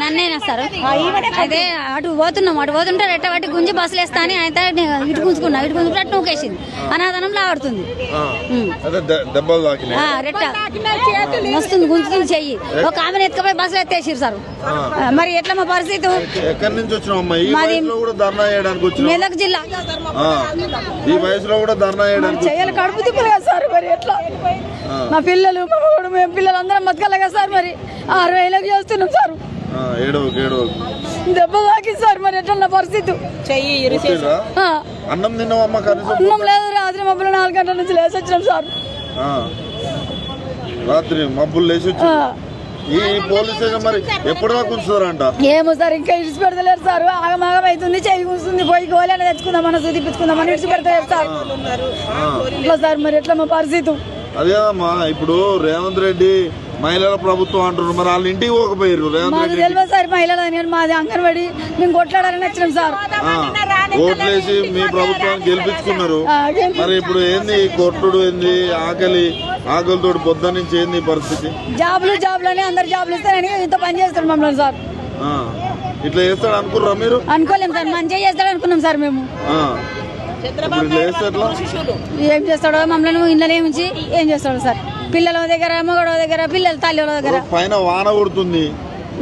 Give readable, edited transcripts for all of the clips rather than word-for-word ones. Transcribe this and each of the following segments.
నన్నేనా sir అయితే అటు పోతుంటే రెట్ట వాటి గుంజి బస్సులు వేస్తా అని అయితే ఇటు గుంజుకుంటే నూకేసింది అనాథనంలో ఆడుతుంది రెట్ట వస్తుంది గుంజుతుంది చెయ్యి ఒక ఆమెను ఎత్తుకపోయి బస్సులు ఎత్తేసిరు సార్ మరి ఎట్లా మా పరిస్థితి మాది మెదక్ జిల్లా ఈ వయసులో కూడా ధర్నా చెయ్యాలి కడుపు తిప్పులు కదా సార్ మరి ఎట్లా మా పిల్లలు మేము పిల్లలు అందరం బతకాలి కదా సార్ మరి 60 ఏళ్ళకి చేస్తున్నాం సార్ దెబ్బ తాకి సార్ మరి ఎట్లా నా పరిస్థితి అన్నం తిన్నావమ్మా అన్నం లేదు రాత్రి మబ్బులు 4 గంటల నుంచి లేచి వచ్చినాం సార్ రాత్రి మబ్బులు లేచి ఈ పోలీస్ స్టేషన్ మరి ఎప్పుడు దాకా ఉంచుతారంట ఏమో సార్ ఇంకా ఇడిచి పెడతలేరు సార్ ఆగమాగం అవుతుంది చెయ్యి కూస్తుంది పోయి గోళాన్ని తెచ్చుకుందామని చూపించుకుందామని ఇడిచి పెడతలేరు సార్ ఇట్లా సార్ మరి ఎట్లా మా పరిస్థితి అదేదమ్మా ఇప్పుడు రేవంత్ రెడ్డి మహిళల ప్రభుత్వం అంటున్నారు మరి వాళ్ళ ఇంటికి పోకపోయారు మాకు తెలియదు సార్ మహిళలు మాది అంగన్వాడి మేము కొట్లాడాలని వచ్చినాం సార్ ఓట్లేసి మీ ప్రభుత్వాన్ని గెలిపించుకున్నారు మరి ఇప్పుడు ఏంది కొట్టుడు ఏంది ఆకలితో పొద్దు నుంచి ఏంది పరిస్థితి జాబులు అని అందరు జాబులు ఇస్తారని ఇంత పని చేస్తాడు మమ్మల్ని సార్ ఇట్లా చేస్తాడు అనుకున్నారా మీరు అనుకోలేము సార్ మంచిగా చేస్తాడు అనుకున్నాం సార్ మేము ఏం చేస్తాడో మమ్మల్ని ఇంట్లో ఉంచి ఏం చేస్తాడు సార్ పిల్లల దగ్గర మగడ దగ్గర పిల్లల తల్లి దగ్గర పైన వాన కొడుతుంది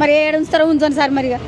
మరి ఏడు ఉంచుతారో ఉంచండి సార్ మరిగా